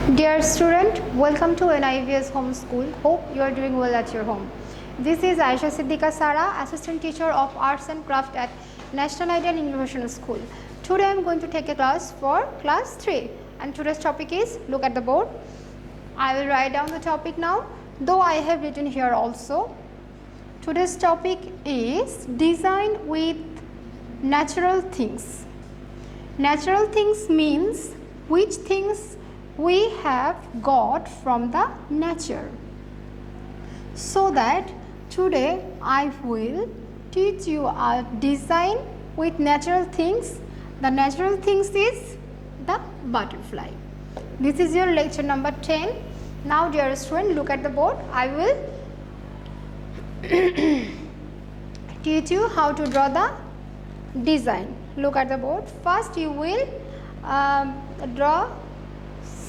Dear student, welcome to NIVS Home School. Hope you are doing well at your home. This is Ayesha Siddiqua Sara, Assistant Teacher of Arts and Craft at National Indian Innovation School. Today I am going to take a class for class 3 and today's topic is, look at the board. I will write down the topic now, though I have written here also. Today's topic is design with natural things. Natural things means which things we have got from the nature. So that today I will teach you a design with natural things. The natural things is the butterfly. This is your lecture number 10. Now dear student, look at the board. I will teach you how to draw the design. Look at the board. First you will draw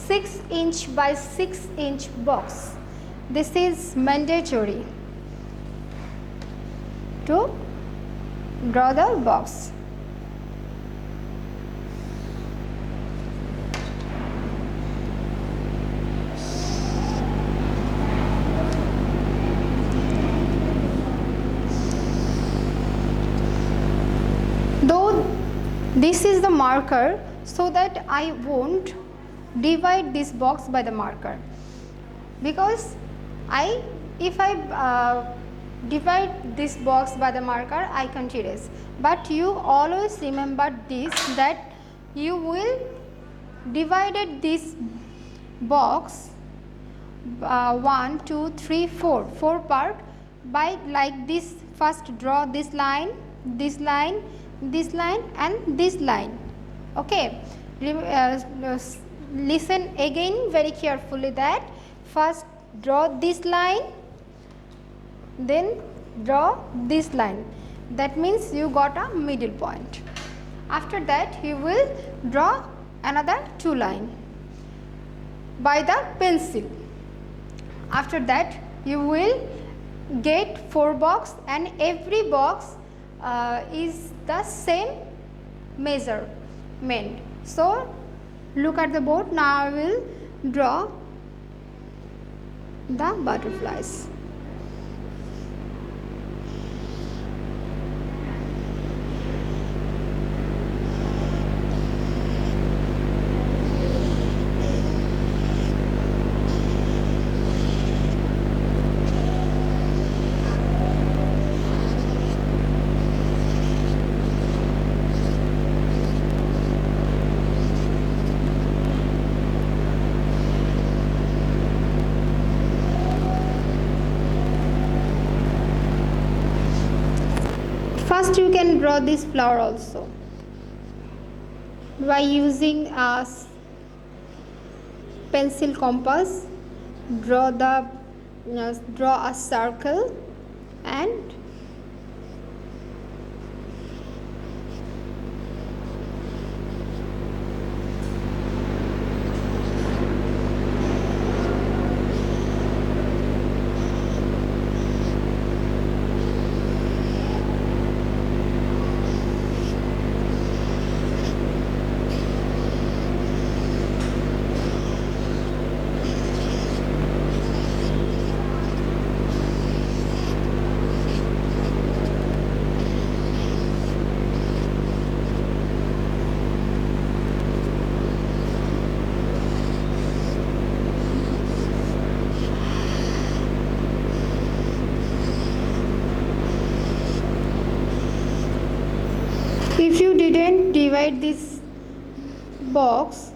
6" by 6" box. This is mandatory to draw the box. Though this is the marker, so that I won't divide this box by the marker, because if I divide this box by the marker, I can't erase. But you always remember this, that you will divided this box 1 2 3 4 part by like this. First draw this line, this line, this line and this line. Okay, listen again very carefully, that first draw this line, then draw this line. That means you got a middle point. After that you will draw another 2 lines by the pencil. After that you will get 4 boxes, and every box is the same measurement. So look at the board. Now I will draw the butterflies. First you can draw this flower also by using a pencil compass. Draw a circle and if you didn't divide this box,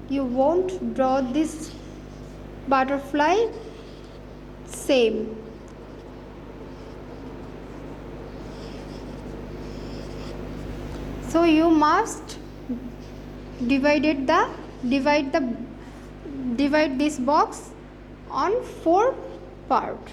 you won't draw this butterfly same. So you must divide this box on 4 parts.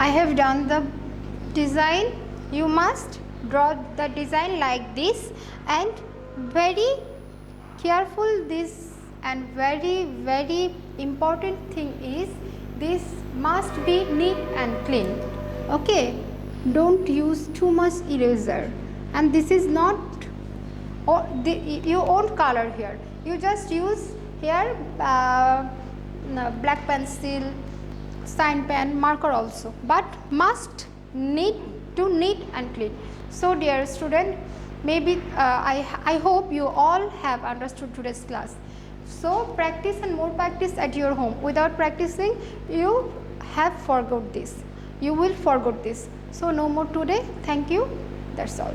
I have done the design. You must draw the design like this, and very careful this, and very important thing is this must be neat and clean. Okay, don't use too much eraser, and this is not, or you won't color here, you just use here black pencil, sign pen, marker also, but must neat and clean. So dear student, maybe I hope you all have understood today's class. So practice and more practice at your home. Without practicing, you have forgot this, you will forget this. So no more today. Thank you, that's all.